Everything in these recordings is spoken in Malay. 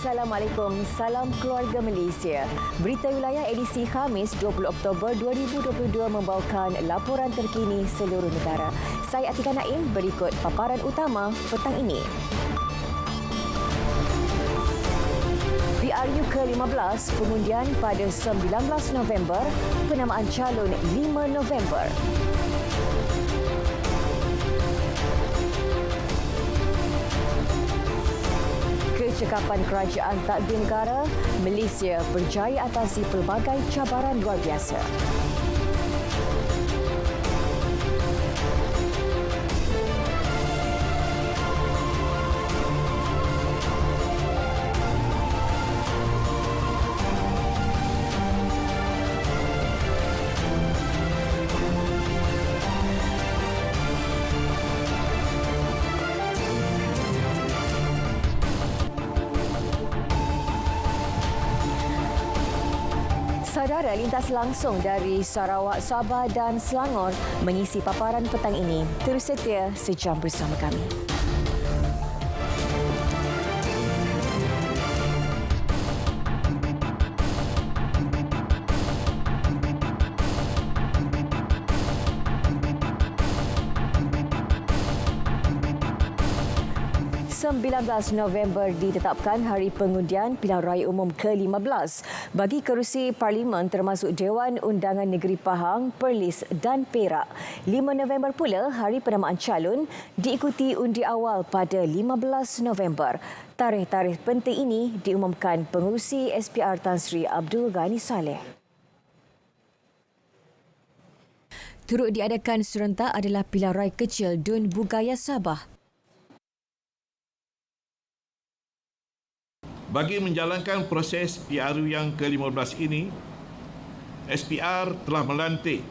Assalamualaikum, salam keluarga Malaysia. Berita wilayah edisi Khamis 20 Oktober 2022 membawakan laporan terkini seluruh negara. Saya Atika Naim, berikut paparan utama petang ini. PRU ke-15 pengundian pada 19 November, penamaan calon 5 November. Kecekapan kerajaan tadbir negara, Malaysia berjaya atasi pelbagai cabaran luar biasa. Saudara, lintas langsung dari Sarawak, Sabah dan Selangor mengisi paparan petang ini. Terus setia sejam bersama kami. November ditetapkan Hari Pengundian Pilihan Raya Umum ke-15 bagi kerusi Parlimen termasuk Dewan Undangan Negeri Pahang, Perlis dan Perak. 5 November pula Hari Penamaan Calon diikuti undi awal pada 15 November. Tarikh-tarikh penting ini diumumkan Pengerusi SPR Tan Sri Abdul Ghani Saleh. Turut diadakan serentak adalah Pilihan Raya Kecil Dun Bugaya Sabah. Bagi menjalankan proses PRU yang ke-15 ini, SPR telah melantik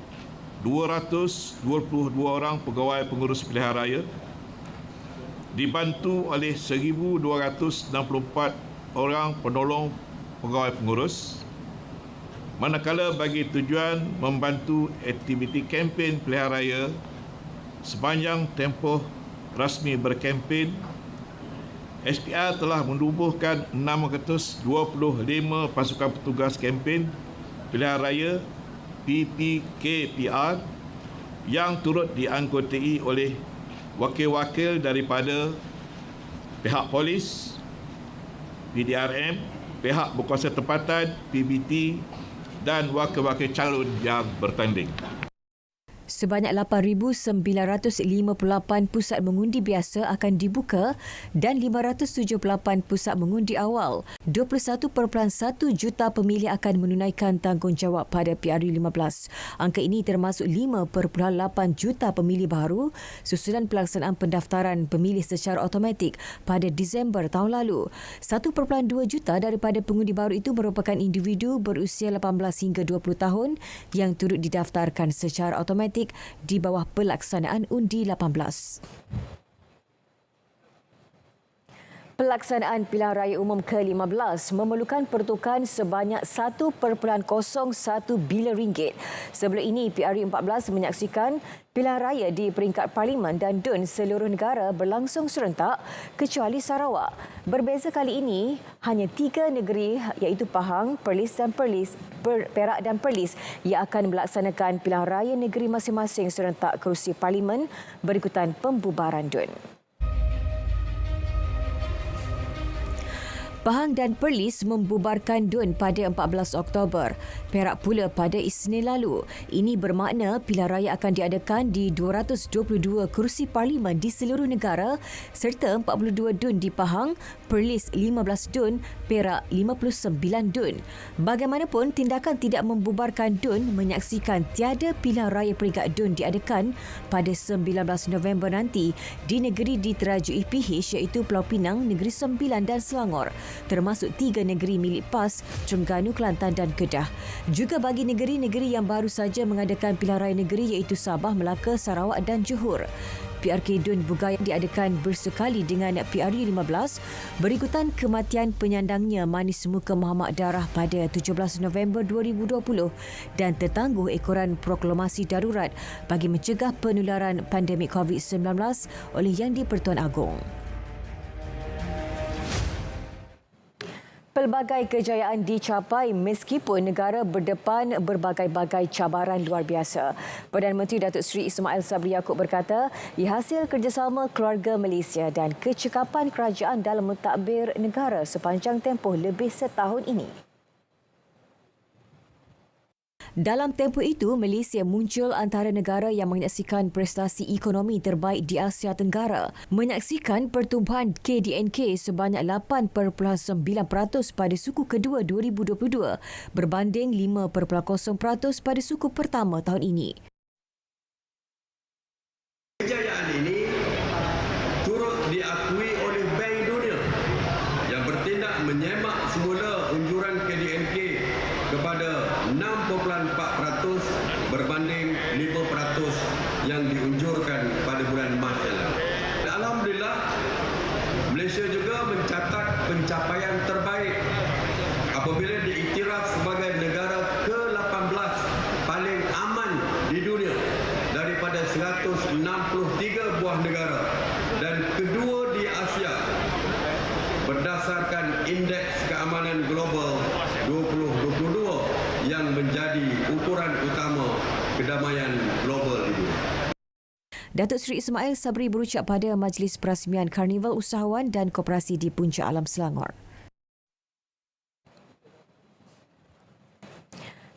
222 orang pegawai pengurus pilihan raya dibantu oleh 1,264 orang penolong pegawai pengurus, manakala bagi tujuan membantu aktiviti kempen pilihan raya sepanjang tempoh rasmi berkempen, SPR telah menubuhkan 625 pasukan petugas kempen pilihan raya PPKPR yang turut dianggotai oleh wakil-wakil daripada pihak polis, PDRM, pihak berkuasa tempatan, PBT dan wakil-wakil calon yang bertanding. Sebanyak 8,958 pusat mengundi biasa akan dibuka dan 578 pusat mengundi awal. 21.1 juta pemilih akan menunaikan tanggungjawab pada PRU 15. Angka ini termasuk 5.8 juta pemilih baru susulan pelaksanaan pendaftaran pemilih secara automatik pada Disember tahun lalu. 1.2 juta daripada pengundi baru itu merupakan individu berusia 18 hingga 20 tahun yang turut didaftarkan secara automatik di bawah pelaksanaan undi 18. Pelaksanaan Pilihan Raya Umum ke-15 memerlukan pertukaran sebanyak 1.01 bilion ringgit. Sebelum ini, PRU 14 menyaksikan pilihan raya di peringkat Parlimen dan DUN seluruh negara berlangsung serentak kecuali Sarawak. Berbeza kali ini, hanya 3 negeri iaitu Pahang, Perlis dan Perak dan Perlis yang akan melaksanakan pilihan raya negeri masing-masing serentak kerusi Parlimen berikutan pembubaran DUN. Pahang dan Perlis membubarkan DUN pada 14 Oktober. Perak pula pada Isnin lalu. Ini bermakna pilihan raya akan diadakan di 222 kerusi parlimen di seluruh negara serta 42 DUN di Pahang, Perlis 15 DUN, Perak 59 DUN. Bagaimanapun, tindakan tidak membubarkan DUN menyaksikan tiada pilihan raya peringkat DUN diadakan pada 19 November nanti di negeri diterajui PH iaitu Pulau Pinang, Negeri Sembilan dan Selangor, termasuk 3 negeri milik PAS, Terengganu, Kelantan dan Kedah. Juga bagi negeri-negeri yang baru saja mengadakan pilihan raya negeri iaitu Sabah, Melaka, Sarawak dan Johor. PRK Dun Bugaya diadakan bersekali dengan PRU 15 berikutan kematian penyandangnya Manis Muka Muhammad Darah pada 17 November 2020 dan tertangguh ekoran proklamasi darurat bagi mencegah penularan pandemik COVID-19 oleh Yang di-Pertuan Agong. Pelbagai kejayaan dicapai meskipun negara berdepan berbagai-bagai cabaran luar biasa. Perdana Menteri Datuk Seri Ismail Sabri Yaakob berkata, ia hasil kerjasama keluarga Malaysia dan kecekapan kerajaan dalam mentadbir negara sepanjang tempoh lebih setahun ini. Dalam tempoh itu, Malaysia muncul antara negara yang menyaksikan prestasi ekonomi terbaik di Asia Tenggara, menyaksikan pertumbuhan KDNK sebanyak 8.9% pada suku kedua 2022 berbanding 5.0% pada suku pertama tahun ini. Kejayaan ini turut diakui oleh Bank Dunia yang bertindak menyemak semula unjuran KDNK kepada 6.4% berbanding 5% yang diunjurkan pada bulan Mac lalu. Alhamdulillah, Malaysia juga mencatat pencapaian terbaik apabila diiktiraf sebagai negara ke-18 paling aman di dunia daripada 163 buah negara dan kedua di Asia berdasarkan Indeks Keamanan Global 2022 yang menjadi ukuran utama kedamaian global di dunia. Datuk Seri Ismail Sabri berucap pada Majlis Perasmian Karnival Usahawan dan Koperasi di Puncak Alam Selangor.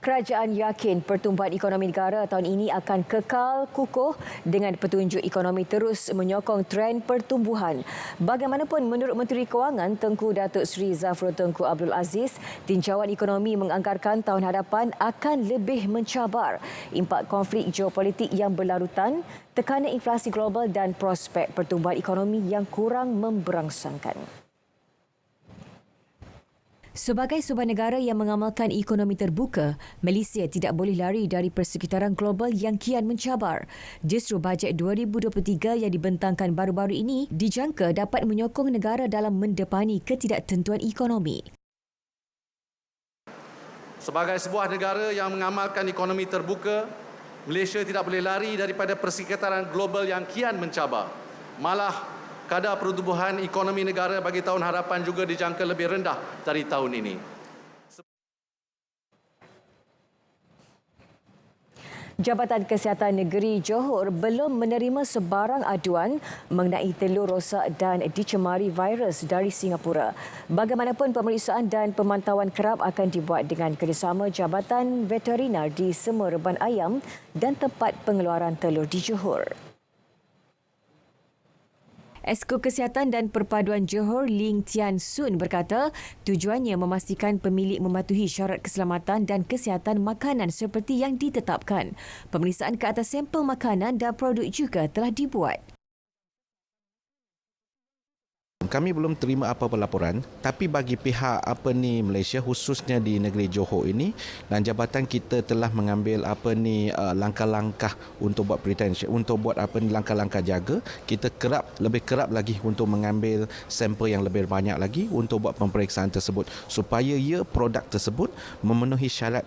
Kerajaan yakin pertumbuhan ekonomi negara tahun ini akan kekal kukuh dengan petunjuk ekonomi terus menyokong trend pertumbuhan. Bagaimanapun, menurut Menteri Kewangan Tengku Datuk Seri Zafrul Tengku Abdul Aziz, tinjauan ekonomi menganggarkan tahun hadapan akan lebih mencabar. Impak konflik geopolitik yang berlarutan, tekanan inflasi global dan prospek pertumbuhan ekonomi yang kurang memberangsangkan. Sebagai sebuah negara yang mengamalkan ekonomi terbuka, Malaysia tidak boleh lari dari persekitaran global yang kian mencabar. Justru bajet 2023 yang dibentangkan baru-baru ini dijangka dapat menyokong negara dalam mendepani ketidaktentuan ekonomi. Sebagai sebuah negara yang mengamalkan ekonomi terbuka, Malaysia tidak boleh lari daripada persekitaran global yang kian mencabar. Malah, kadar pertumbuhan ekonomi negara bagi tahun hadapan juga dijangka lebih rendah dari tahun ini. Jabatan Kesihatan Negeri Johor belum menerima sebarang aduan mengenai telur rosak dan dicemari virus dari Singapura. Bagaimanapun, pemeriksaan dan pemantauan kerap akan dibuat dengan kerjasama Jabatan Veterinar di semua reban ayam dan tempat pengeluaran telur di Johor. Esko Kesihatan dan Perpaduan Johor Ling Tian Sun berkata tujuannya memastikan pemilik mematuhi syarat keselamatan dan kesihatan makanan seperti yang ditetapkan. Pemeriksaan ke atas sampel makanan dan produk juga telah dibuat. Kami belum terima apa-apa laporan, tapi bagi pihak Malaysia khususnya di negeri Johor ini, dan jabatan kita telah mengambil langkah-langkah untuk buat pretension, untuk buat langkah-langkah jaga. Kita lebih kerap lagi untuk mengambil sampel yang lebih banyak lagi untuk buat pemeriksaan tersebut supaya produk tersebut memenuhi syarat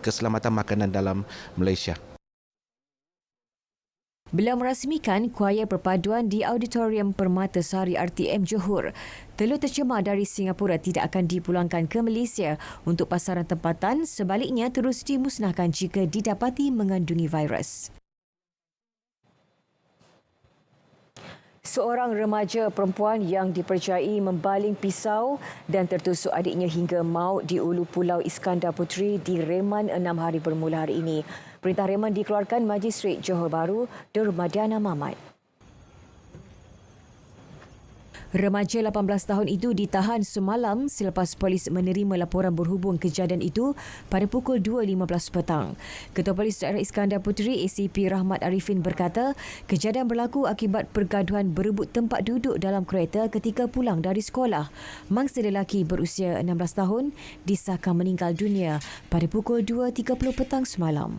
keselamatan makanan dalam Malaysia. Beliau merasmikan kuaya perpaduan di Auditorium Permatasari RTM Johor. Telur tercemar dari Singapura tidak akan dipulangkan ke Malaysia untuk pasaran tempatan, sebaliknya terus dimusnahkan jika didapati mengandungi virus. Seorang remaja perempuan yang dipercayai membaling pisau dan tertusuk adiknya hingga maut di Ulu Pulau Iskandar Puteri direman 6 hari bermula hari ini. Perintah reman dikeluarkan Majistret Johor Bahru Nur Madiana Mahmat. Remaja 18 tahun itu ditahan semalam selepas polis menerima laporan berhubung kejadian itu pada pukul 2.15 petang. Ketua Polis Daerah Iskandar Puteri ACP Rahmat Arifin berkata, kejadian berlaku akibat pergaduhan berebut tempat duduk dalam kereta ketika pulang dari sekolah. Mangsa lelaki berusia 16 tahun disahkan meninggal dunia pada pukul 2.30 petang semalam.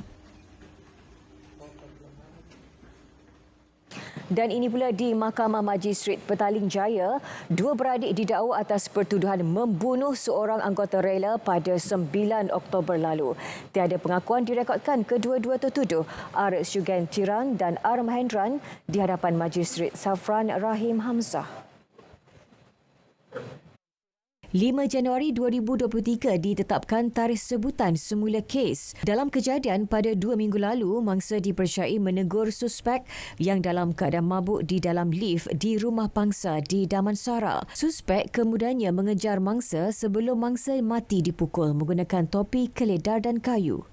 Dan ini pula di Mahkamah Majistret Petaling Jaya, dua beradik didakwa atas pertuduhan membunuh seorang anggota rela pada 9 Oktober lalu. Tiada pengakuan direkodkan kedua-dua tertuduh, R. Syugan Tirang dan R. Mahendran di hadapan Majistret Safran Rahim Hamzah. 5 Januari 2023 ditetapkan tarikh sebutan semula kes. Dalam kejadian pada 2 minggu lalu, mangsa dipercayai menegur suspek yang dalam keadaan mabuk di dalam lift di rumah pangsa di Damansara. Suspek kemudiannya mengejar mangsa sebelum mangsa mati dipukul menggunakan topi, keledar dan kayu.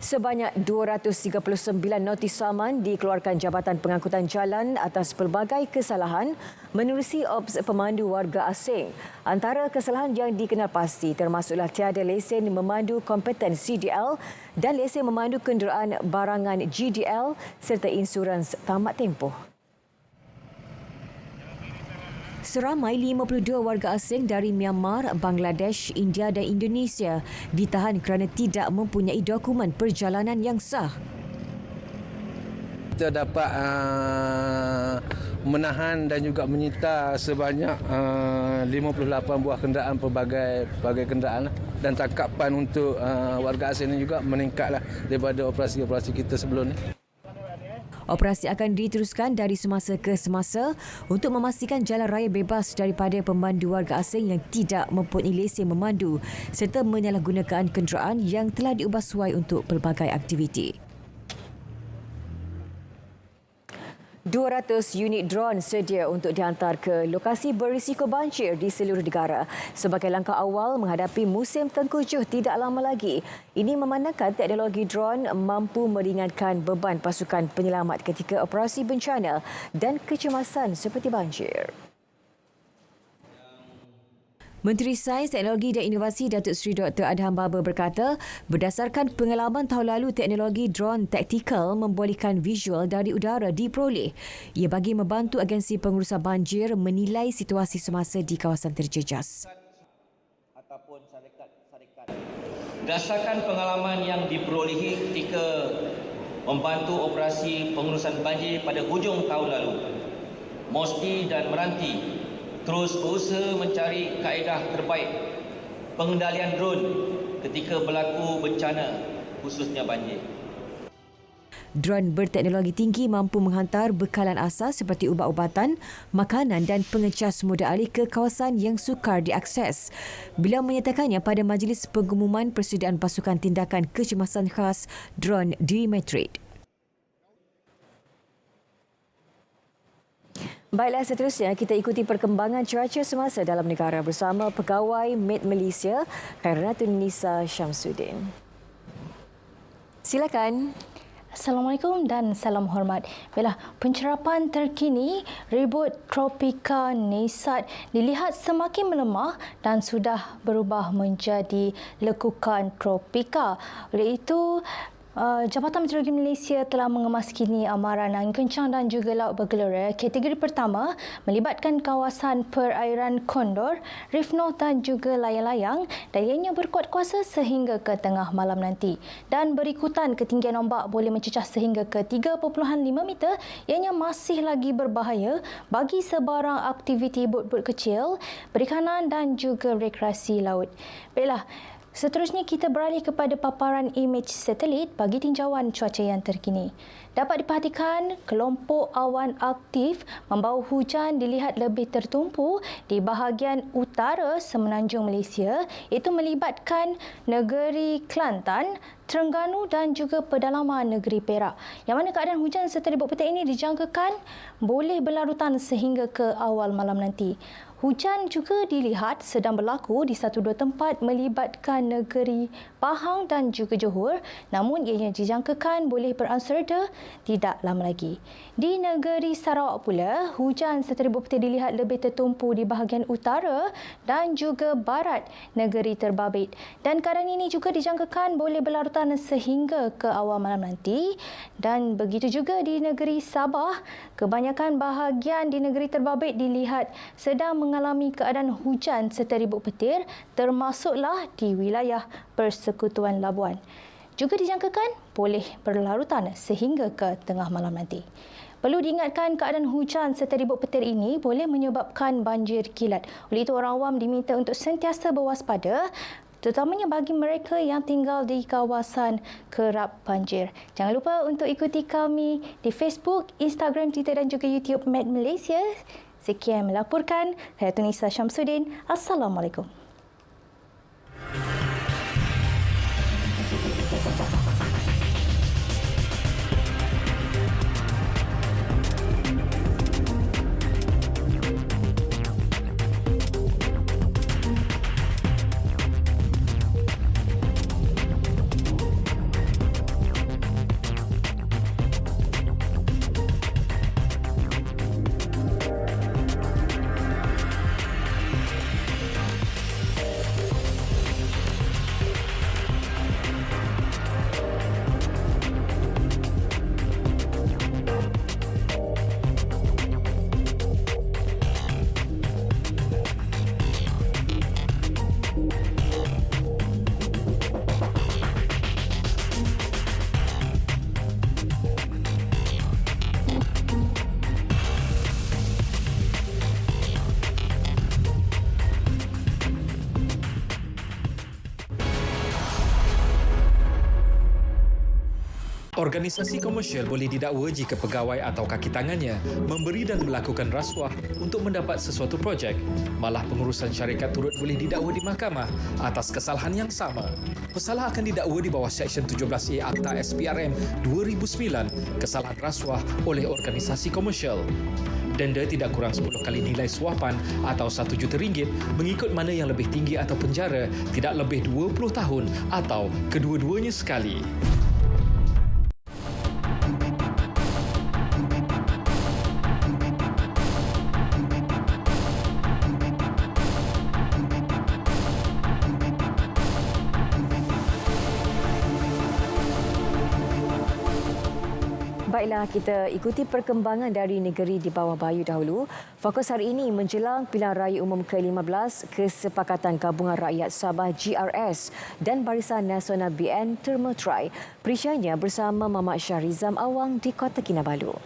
Sebanyak 239 notis saman dikeluarkan Jabatan Pengangkutan Jalan atas pelbagai kesalahan menerusi Ops Pemandu Warga Asing. Antara kesalahan yang dikenal pasti termasuklah tiada lesen memandu kompeten CDL dan lesen memandu kenderaan barangan GDL serta insurans tamat tempoh. Seramai 52 warga asing dari Myanmar, Bangladesh, India dan Indonesia ditahan kerana tidak mempunyai dokumen perjalanan yang sah. Kita dapat menahan dan juga menyita sebanyak 58 buah kenderaan pelbagai kenderaan dan tangkapan untuk warga asing ini juga meningkatlah daripada operasi-operasi kita sebelum ini. Operasi akan diteruskan dari semasa ke semasa untuk memastikan jalan raya bebas daripada pemandu warga asing yang tidak mempunyai lesen memandu serta menyalahgunakan kenderaan yang telah diubah suai untuk pelbagai aktiviti. 200 unit drone sedia untuk dihantar ke lokasi berisiko banjir di seluruh negara sebagai langkah awal menghadapi musim tengkujuh tidak lama lagi. Ini memandangkan teknologi drone mampu meringankan beban pasukan penyelamat ketika operasi bencana dan kecemasan seperti banjir. Menteri Sains, Teknologi dan Inovasi Datuk Seri Dr. Adham Baba berkata, berdasarkan pengalaman tahun lalu, teknologi drone taktikal membolehkan visual dari udara diperoleh. Ia bagi membantu agensi pengurusan banjir menilai situasi semasa di kawasan terjejas. Berdasarkan pengalaman yang diperolehi ketika membantu operasi pengurusan banjir pada hujung tahun lalu, Mosdi dan Meranti terus berusaha mencari kaedah terbaik pengendalian drone ketika berlaku bencana khususnya banjir. Drone berteknologi tinggi mampu menghantar bekalan asas seperti ubat-ubatan, makanan dan pengecas mudah alih ke kawasan yang sukar diakses. Beliau menyatakannya pada Majlis Pengumuman Persediaan Pasukan Tindakan Kecemasan Khas Drone di Madrid. Baiklah, seterusnya kita ikuti perkembangan cuaca semasa dalam negara bersama Pegawai Met Malaysia, Khairanatun Nisa Syamsuddin. Silakan. Assalamualaikum dan salam hormat. Baiklah, pencerapan terkini ribut tropika Nisat dilihat semakin melemah dan sudah berubah menjadi lekukan tropika. Oleh itu, Jabatan Meteorologi Malaysia telah mengemas kini amaran angin kencang dan juga laut bergelora. Kategori pertama melibatkan kawasan perairan Kondor, Reef North dan juga layang-layang dan ianya berkuat kuasa sehingga ke tengah malam nanti. Dan berikutan ketinggian ombak boleh mencecah sehingga ke 3.5 meter. Ianya masih lagi berbahaya bagi sebarang aktiviti bot-bot kecil, perikanan dan juga rekreasi laut. Baiklah, seterusnya kita beralih kepada paparan imej satelit bagi tinjauan cuaca yang terkini. Dapat diperhatikan kelompok awan aktif membawa hujan dilihat lebih tertumpu di bahagian utara semenanjung Malaysia, iaitu melibatkan negeri Kelantan, Terengganu dan juga pedalaman negeri Perak. Yang mana keadaan hujan serta ribut petir ini dijangkakan boleh berlarutan sehingga ke awal malam nanti. Hujan juga dilihat sedang berlaku di 1-2 tempat melibatkan negeri Pahang dan juga Johor, namun ianya dijangkakan boleh beransur reda tidak lama lagi. Di negeri Sarawak pula, hujan serta ribut petir dilihat lebih tertumpu di bahagian utara dan juga barat negeri Terbabit. Dan keadaan ini juga dijangkakan boleh berlarutan sehingga ke awal malam nanti. Dan begitu juga di negeri Sabah, kebanyakan bahagian di negeri Terbabit dilihat sedang mengalami keadaan hujan serta ribut petir, termasuklah di wilayah Persekutuan Labuan. Juga dijangkakan boleh berlarutan sehingga ke tengah malam nanti. Perlu diingatkan keadaan hujan serta ribut petir ini boleh menyebabkan banjir kilat. Oleh itu orang awam diminta untuk sentiasa berwaspada terutamanya bagi mereka yang tinggal di kawasan kerap banjir. Jangan lupa untuk ikuti kami di Facebook, Instagram, Twitter dan juga YouTube Med Malaysia. Sekian melaporkan, saya Tunisa Syamsuddin. Assalamualaikum. Organisasi komersial boleh didakwa jika pegawai atau kaki tangannya memberi dan melakukan rasuah untuk mendapat sesuatu projek. Malah pengurusan syarikat turut boleh didakwa di mahkamah atas kesalahan yang sama. Pesalah akan didakwa di bawah Seksyen 17A Akta SPRM 2009, kesalahan rasuah oleh organisasi komersial. Denda tidak kurang 10 kali nilai suapan atau RM1 juta mengikut mana yang lebih tinggi atau penjara tidak lebih 20 tahun atau kedua-duanya sekali. Baiklah, kita ikuti perkembangan dari negeri di bawah bayu dahulu. Fokus hari ini menjelang Pilihan Raya Umum ke-15 Kesepakatan Gabungan Rakyat Sabah GRS dan Barisan Nasional BN Thermotry. Perisyanya bersama Mamat Syahrizam Awang di Kota Kinabalu.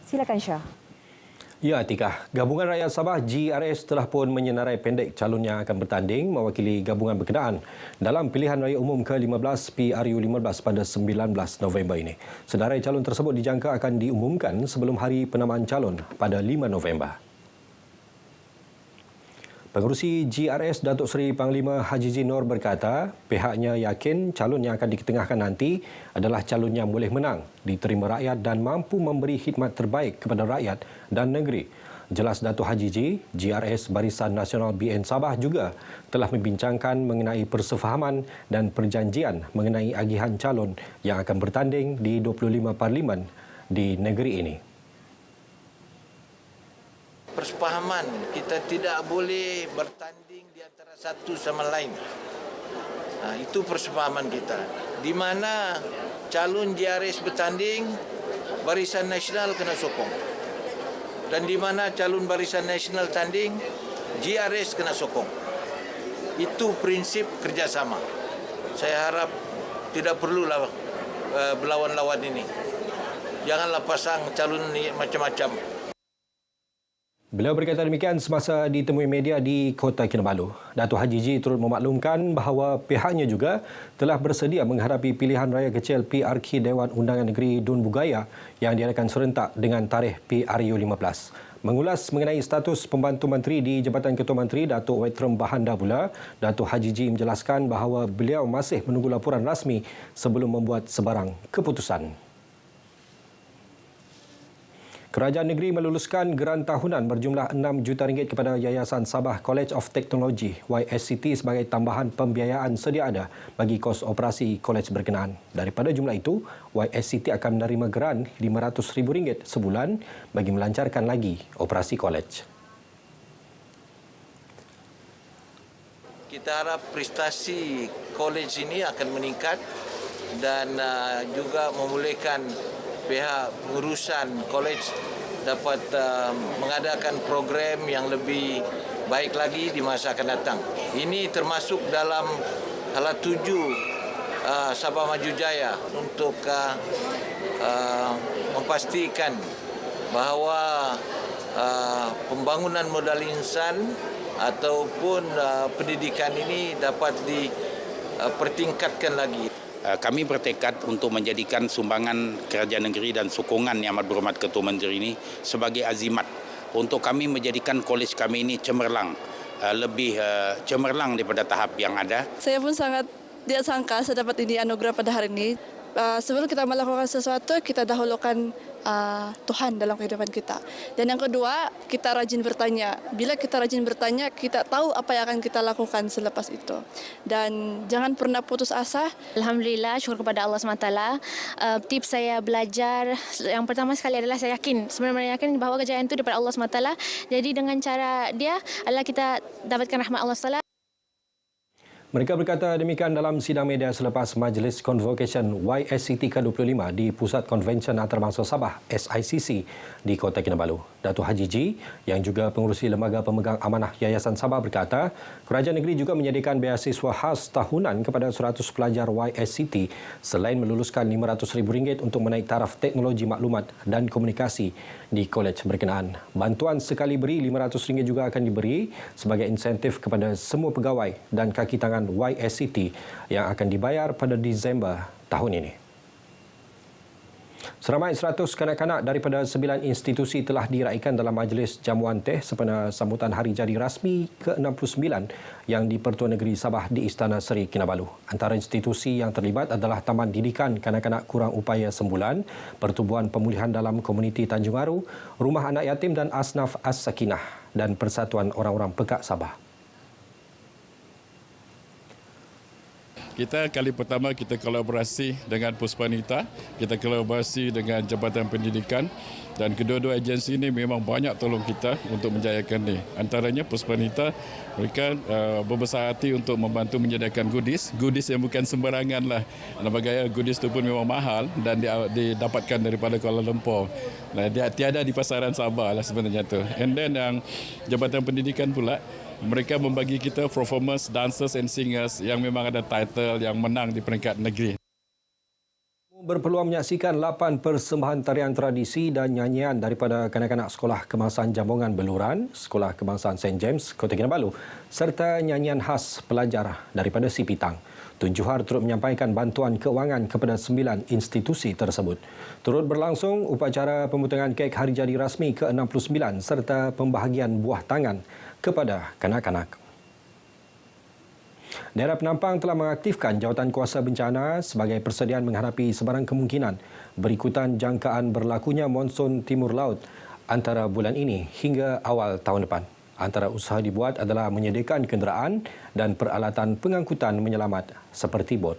Silakan Syah. Ya, Atikah. Gabungan Rakyat Sabah GRS telah pun menyenarai pendek calon yang akan bertanding mewakili gabungan berkenaan dalam Pilihan Raya Umum ke-15 PRU15 pada 19 November ini. Senarai calon tersebut dijangka akan diumumkan sebelum hari penamaan calon pada 5 November. Pengerusi GRS Datuk Seri Panglima Haji Zinor berkata pihaknya yakin calon yang akan diketengahkan nanti adalah calon yang boleh menang, diterima rakyat dan mampu memberi khidmat terbaik kepada rakyat dan negeri. Jelas Datuk Haji J, GRS Barisan Nasional BN Sabah juga telah membincangkan mengenai persefahaman dan perjanjian mengenai agihan calon yang akan bertanding di 25 parlimen di negeri ini. Persefahaman, kita tidak boleh bertanding di antara satu sama lain. Itu persefahaman kita. Di mana calon GRS bertanding, Barisan Nasional kena sokong. Dan di mana calon Barisan Nasional tanding, GRS kena sokong. Itu prinsip kerjasama. Saya harap tidak perlulah berlawan-lawan ini. Janganlah pasang calon ni macam-macam. Beliau berkata demikian semasa ditemui media di Kota Kinabalu. Datuk Haji J turut memaklumkan bahawa pihaknya juga telah bersedia menghadapi pilihan raya kecil PRK Dewan Undangan Negeri Dun Bugaya yang diadakan serentak dengan tarikh PRU15. Mengulas mengenai status pembantu menteri di Jabatan Ketua Menteri Datuk Wetram Bahanda pula, Datuk Haji J menjelaskan bahawa beliau masih menunggu laporan rasmi sebelum membuat sebarang keputusan. Kerajaan negeri meluluskan geran tahunan berjumlah RM6 juta kepada Yayasan Sabah College of Technology YSCT sebagai tambahan pembiayaan sedia ada bagi kos operasi kolej berkenaan. Daripada jumlah itu, YSCT akan menerima geran RM500,000 sebulan bagi melancarkan lagi operasi kolej. Kita harap prestasi kolej ini akan meningkat dan juga membolehkan pihak pengurusan kolej dapat mengadakan program yang lebih baik lagi di masa akan datang. Ini termasuk dalam hala 7 Sabah Maju Jaya untuk memastikan bahawa pembangunan modal insan ataupun pendidikan ini dapat dipertingkatkan lagi. Kami bertekad untuk menjadikan sumbangan kerajaan negeri dan sokongan Yang Amat Berhormat Ketua Menteri ini sebagai azimat untuk kami menjadikan kolej kami ini cemerlang, lebih cemerlang daripada tahap yang ada. Saya pun sangat tidak sangka saya dapat ini anugerah pada hari ini. Sebelum kita melakukan sesuatu, kita dahulukan Tuhan dalam kehidupan kita. Dan yang kedua, kita rajin bertanya. Bila kita rajin bertanya, kita tahu apa yang akan kita lakukan selepas itu. Dan jangan pernah putus asa. Alhamdulillah, syukur kepada Allah SWT. Tips saya belajar, yang pertama sekali adalah saya yakin, sebenarnya yakin bahawa kejayaan itu daripada Allah SWT. Jadi dengan cara dia adalah kita dapatkan rahmat Allah SWT. Mereka berkata demikian dalam sidang media selepas Majlis Convocation YSCT ke-25 di Pusat Konvensyen Antarabangsa Sabah SICC di Kota Kinabalu. Datuk Haji Ji, yang juga pengurusi Lembaga Pemegang Amanah Yayasan Sabah berkata, kerajaan negeri juga menyediakan beasiswa khas tahunan kepada 100 pelajar YSCT selain meluluskan RM500,000 untuk menaik taraf teknologi maklumat dan komunikasi di kolej berkenaan. Bantuan sekali beri RM500 juga akan diberi sebagai insentif kepada semua pegawai dan kaki tangan YSCT yang akan dibayar pada Disember tahun ini. Seramai 100 kanak-kanak daripada 9 institusi telah diraikan dalam majlis jamuan teh sempena sambutan Hari Jadi Rasmi ke-69 yang di Pertuan Negeri Sabah di Istana Seri Kinabalu. Antara institusi yang terlibat adalah Taman Didikan Kanak-kanak Kurang Upaya Sembulan, Pertubuhan Pemulihan Dalam Komuniti Tanjung Aru, Rumah Anak Yatim dan Asnaf As-Sakinah dan Persatuan Orang-Orang Pekak Sabah. Kita kali pertama kita kolaborasi dengan Puspanita, kita kolaborasi dengan Jabatan Pendidikan dan kedua-dua agensi ini memang banyak tolong kita untuk menjayakan ini. Antaranya Puspanita, mereka berbesar hati untuk membantu menyediakan goodies yang bukan sembarangan lah. Berbagai goodies itu pun memang mahal dan didapatkan daripada Kuala Lumpur. Nah, dia tiada di pasaran Sabah lah sebenarnya tu. And then yang Jabatan Pendidikan pula, mereka membagi kita performers, dancers and singers yang memang ada title yang menang di peringkat negeri. Berpeluang menyaksikan 8 persembahan tarian tradisi dan nyanyian daripada kanak-kanak Sekolah Kebangsaan Jambongan Beluran, Sekolah Kebangsaan St. James, Kota Kinabalu serta nyanyian khas pelajar daripada Sipitang. Tun Juhar turut menyampaikan bantuan keuangan kepada 9 institusi tersebut. Turut berlangsung upacara pembutangan kek Hari Jadi Rasmi ke-69 serta pembahagian buah tangan kepada kanak-kanak. Daerah Penampang telah mengaktifkan jawatan kuasa bencana sebagai persediaan menghadapi sebarang kemungkinan berikutan jangkaan berlakunya monsun timur laut antara bulan ini hingga awal tahun depan. Antara usaha dibuat adalah menyediakan kenderaan dan peralatan pengangkutan menyelamat seperti bot.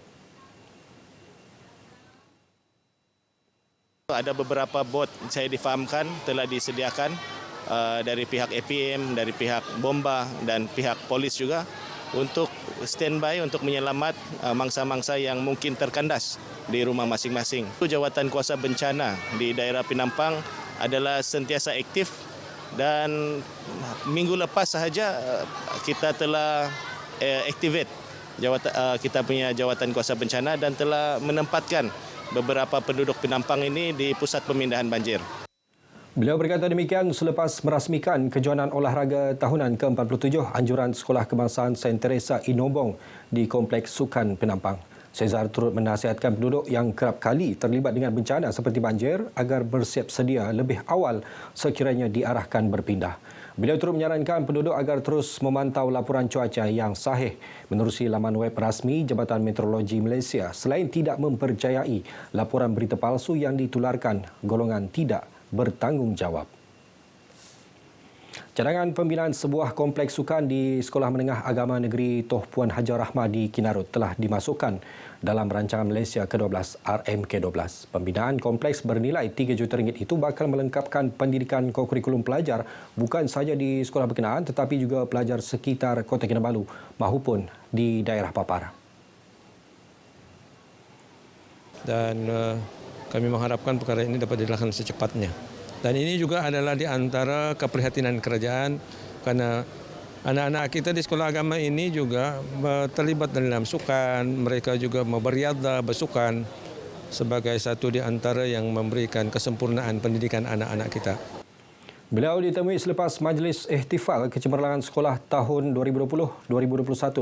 Ada beberapa bot saya difahamkan telah disediakan dari pihak APM, dari pihak bomba dan pihak polis juga untuk standby untuk menyelamat mangsa-mangsa yang mungkin terkandas di rumah masing-masing. Jawatan kuasa bencana di daerah Penampang adalah sentiasa aktif dan minggu lepas sahaja kita telah activate kita punya jawatan kuasa bencana dan telah menempatkan beberapa penduduk Penampang ini di pusat pemindahan banjir. Beliau berkata demikian selepas merasmikan kejohanan olahraga tahunan ke-47 anjuran Sekolah Kebangsaan St. Teresa Inobong di Kompleks Sukan Penampang. Cesar turut menasihatkan penduduk yang kerap kali terlibat dengan bencana seperti banjir agar bersiap sedia lebih awal sekiranya diarahkan berpindah. Beliau turut menyarankan penduduk agar terus memantau laporan cuaca yang sahih menerusi laman web rasmi Jabatan Meteorologi Malaysia selain tidak mempercayai laporan berita palsu yang ditularkan golongan tidak bertanggungjawab. Cadangan pembinaan sebuah kompleks sukan di Sekolah Menengah Agama Negeri Toh Puan Hajar Rahmah di Kinarut telah dimasukkan dalam rancangan Malaysia ke-12 RMK12. Pembinaan kompleks bernilai RM3 juta itu bakal melengkapkan pendidikan kurikulum pelajar bukan sahaja di sekolah berkenaan tetapi juga pelajar sekitar Kota Kinabalu maupun di daerah papar. Dan kami mengharapkan perkara ini dapat dilakukan secepatnya. Dan ini juga adalah di antara keprihatinan kerajaan karena anak-anak kita di sekolah agama ini juga terlibat dalam sukan, mereka juga beriadah, bersukan sebagai satu di antara yang memberikan kesempurnaan pendidikan anak-anak kita. Beliau ditemui selepas Majlis Ihtifal Kecemerlangan Sekolah tahun 2020-2021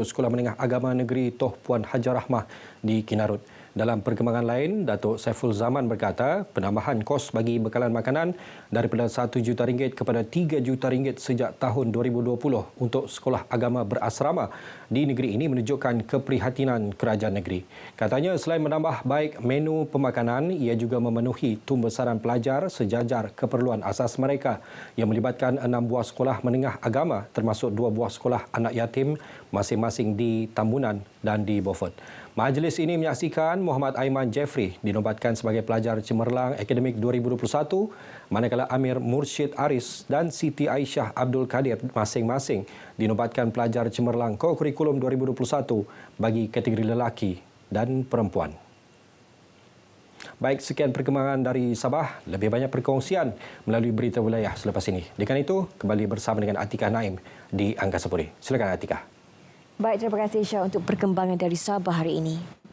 Sekolah Menengah Agama Negeri Toh Puan Hajar Rahmah di Kinarut. Dalam perkembangan lain, Datuk Saiful Zaman berkata penambahan kos bagi bekalan makanan daripada RM1 juta kepada RM3 juta sejak tahun 2020 untuk sekolah agama berasrama di negeri ini menunjukkan keprihatinan kerajaan negeri. Katanya selain menambah baik menu pemakanan, ia juga memenuhi tumbesaran pelajar sejajar keperluan asas mereka yang melibatkan 6 buah sekolah menengah agama termasuk 2 buah sekolah anak yatim masing-masing di Tambunan dan di Beaufort. Majlis ini menyaksikan Muhammad Aiman Jeffrey dinobatkan sebagai pelajar cemerlang akademik 2021, manakala Amir Mursyid Aris dan Siti Aisyah Abdul Kadir masing-masing dinobatkan pelajar cemerlang kokurikulum 2021 bagi kategori lelaki dan perempuan. Baik, sekian perkembangan dari Sabah. Lebih banyak perkongsian melalui berita wilayah selepas ini. Dengan itu, kembali bersama dengan Atika Naim di Angkasa Puri. Silakan Atika. Baik, terima kasih Syah untuk perkembangan dari Sabah hari ini.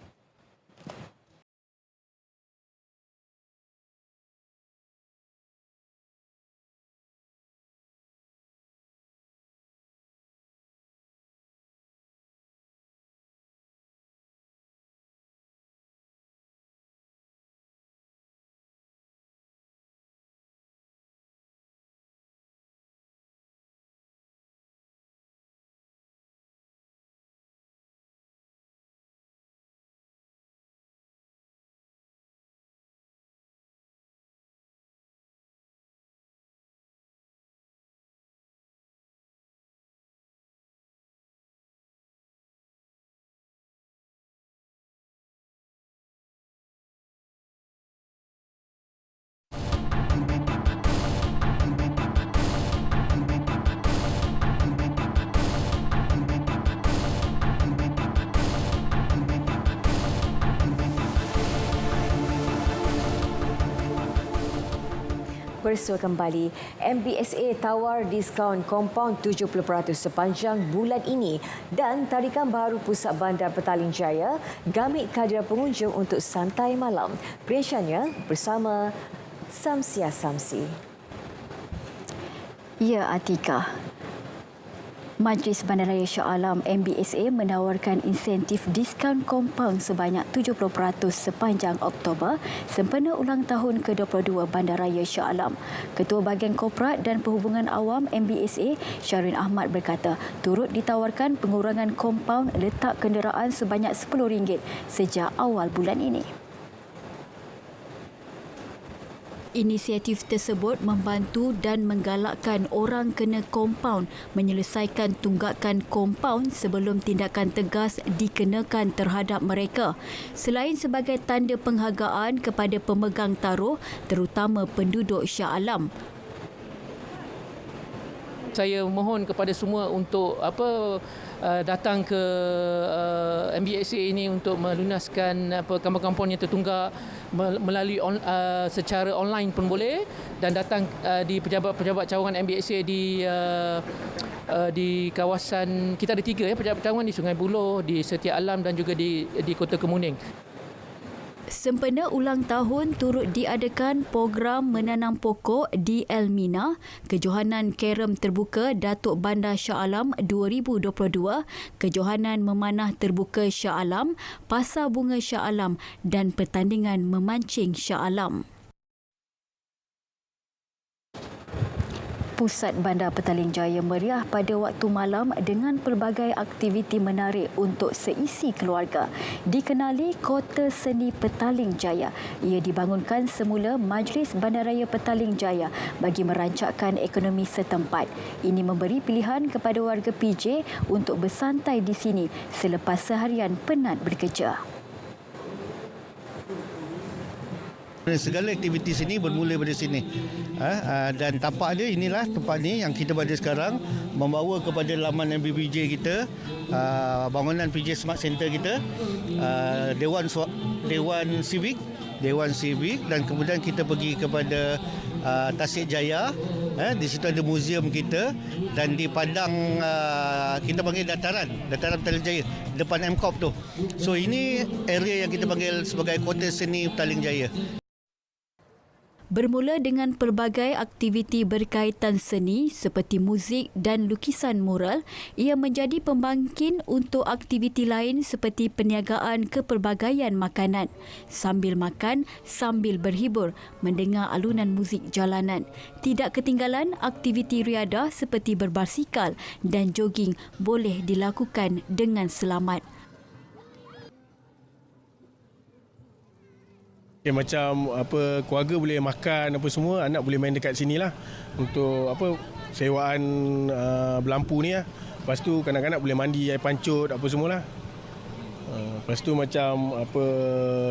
Bersua kembali, MBSA tawar diskaun kompaun 70% sepanjang bulan ini dan tarikan baru Pusat Bandar Petaling Jaya gamit kehadiran pengunjung untuk santai malam. Perinciannya bersama Samsia Samsi. Ya, Atika. Majlis Bandaraya Shah Alam MBSA menawarkan insentif diskaun kompaun sebanyak 70% sepanjang Oktober sempena ulang tahun ke-22 Bandaraya Shah Alam. Ketua Bahagian Korporat dan Perhubungan Awam MBSA, Syahrin Ahmad berkata, turut ditawarkan pengurangan kompaun letak kenderaan sebanyak RM10 sejak awal bulan ini. Inisiatif tersebut membantu dan menggalakkan orang kena kompaun menyelesaikan tunggakan kompaun sebelum tindakan tegas dikenakan terhadap mereka. Selain sebagai tanda penghargaan kepada pemegang taruh, terutama penduduk Shah Alam. Saya mohon kepada semua untuk datang ke MBSA ini untuk melunaskan kampung-kampung yang tertunggak melalui secara online pun boleh, dan datang di pejabat-pejabat cawangan MBSA di kawasan, kita ada 3 pejabat cawangan di Sungai Buloh, di Setia Alam dan juga di Kota Kemuning. Sempena ulang tahun turut diadakan program menanam pokok di Elmina, Kejohanan Kerem Terbuka Datuk Bandar Shah Alam 2022, Kejohanan Memanah Terbuka Shah Alam, Pasar Bunga Shah Alam dan pertandingan memancing Shah Alam. Pusat Bandar Petaling Jaya meriah pada waktu malam dengan pelbagai aktiviti menarik untuk seisi keluarga. Dikenali Kota Seni Petaling Jaya. Ia dibangunkan semula Majlis Bandaraya Petaling Jaya bagi merancakkan ekonomi setempat. Ini memberi pilihan kepada warga PJ untuk bersantai di sini selepas seharian penat bekerja. Segala aktiviti sini bermula dari sini. Dan tapak dia, inilah tempat ni yang kita berada sekarang, membawa kepada laman MBPJ kita, bangunan PJ Smart Center kita, Dewan Civic, dan kemudian kita pergi kepada Tasik Jaya. Di situ ada muzium kita, dan di padang kita panggil dataran Petaling Jaya depan MCOP tu. So ini area yang kita panggil sebagai Kota Seni Petaling Jaya. Bermula dengan pelbagai aktiviti berkaitan seni seperti muzik dan lukisan mural, ia menjadi pembangkit untuk aktiviti lain seperti perniagaan kepelbagaian makanan. Sambil makan, sambil berhibur, mendengar alunan muzik jalanan. Tidak ketinggalan aktiviti riadah seperti berbasikal dan jogging boleh dilakukan dengan selamat. Ya, macam apa keluarga boleh makan apa semua, anak boleh main dekat sini lah untuk apa sewaan berlampu ni lah. Lepas tu kanak-kanak boleh mandi air pancut apa semualah. Lepas tu macam apa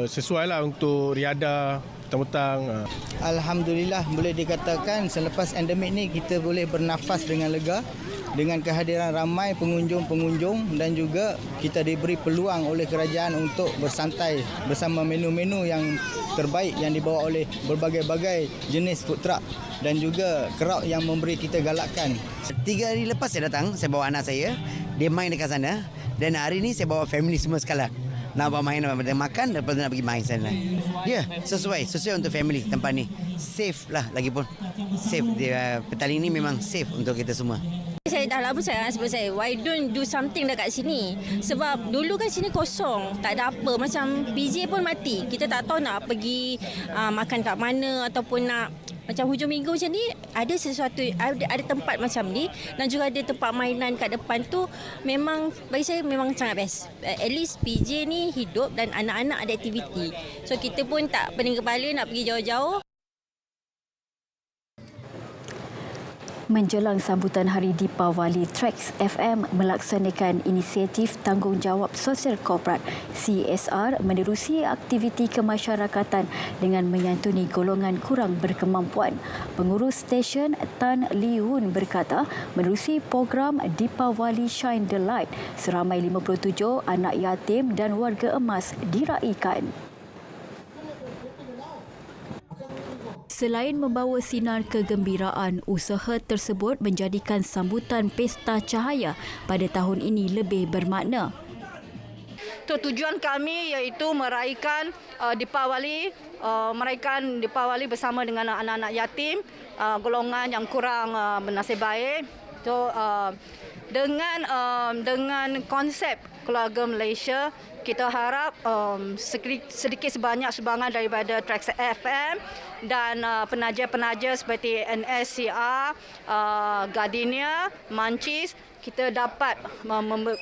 sesuai lah untuk riadah petang-petang. Alhamdulillah boleh dikatakan selepas endemik ni kita boleh bernafas dengan lega dengan kehadiran ramai pengunjung-pengunjung dan juga kita diberi peluang oleh kerajaan untuk bersantai bersama menu-menu yang terbaik yang dibawa oleh berbagai-bagai jenis food truck dan juga crowd yang memberi kita galakan. 3 hari lepas saya datang, saya bawa anak saya, dia main dekat sana dan hari ni saya bawa family semua sekali. Nak bawa main, makan, lepas tu nak pergi main sana. Ya, sesuai untuk family tempat ni. Safe lah lagipun. Safe, Petaling ni memang safe untuk kita semua. Saya dah lama saya sebab saya, why don't do something dekat sini? Sebab dulu kan sini kosong, tak ada apa. Macam PJ pun mati. Kita tak tahu nak pergi makan kat mana ataupun nak macam hujung minggu macam ni ada sesuatu, ada tempat macam ni dan juga ada tempat mainan kat depan tu, memang bagi saya memang sangat best. At least PJ ni hidup dan anak-anak ada aktiviti. So kita pun tak pening kepala nak pergi jauh-jauh. Menjelang sambutan Hari Deepawali, Trax FM melaksanakan inisiatif tanggungjawab sosial korporat CSR menerusi aktiviti kemasyarakatan dengan menyantuni golongan kurang berkemampuan. Pengurus stesen Tan Liun berkata, menerusi program Deepawali Shine the Light, seramai 57 anak yatim dan warga emas diraikan. Selain membawa sinar kegembiraan, usaha tersebut menjadikan sambutan Pesta Cahaya pada tahun ini lebih bermakna. Tujuan kami iaitu meraihkan Deepawali bersama dengan anak-anak yatim, golongan yang kurang bernasib baik. So dengan konsep Keluarga Malaysia, kita harap sedikit sebanyak sumbangan daripada Trax FM dan penaja-penaja seperti NSCR, Gardenia, Mancis, kita dapat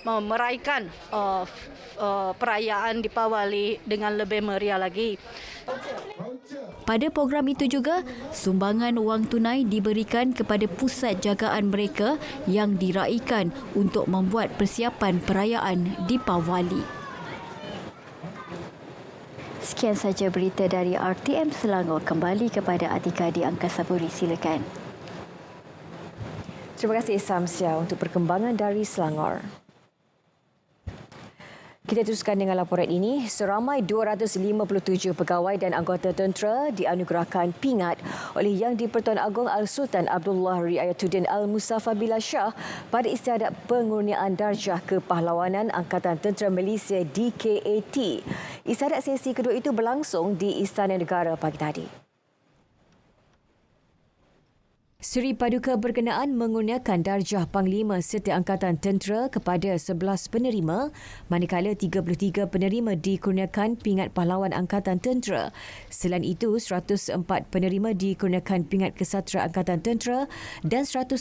meraihkan perayaan Deepawali dengan lebih meriah lagi. Pada program itu juga, sumbangan wang tunai diberikan kepada pusat jagaan mereka yang diraikan untuk membuat persiapan perayaan Deepawali. Sekian saja berita dari RTM Selangor. Kembali kepada Atika di Angkasa Puri. Silakan. Terima kasih Samsia untuk perkembangan dari Selangor. Kita teruskan dengan laporan ini. Seramai 257 pegawai dan anggota tentera dianugerahkan pingat oleh Yang di-Pertuan Agong Al-Sultan Abdullah Riayatuddin Al-Musafa Billah Shah pada istiadat pengurniaan darjah kepahlawanan Angkatan Tentera Malaysia DKAT. Istiadat sesi kedua itu berlangsung di Istana Negara pagi tadi. Seri Paduka berkenaan mengurniakan darjah Panglima serta Angkatan Tentera kepada 11 penerima, manakala 33 penerima dikurniakan pingat pahlawan Angkatan Tentera. Selain itu, 104 penerima dikurniakan pingat Kesatria Angkatan Tentera dan 109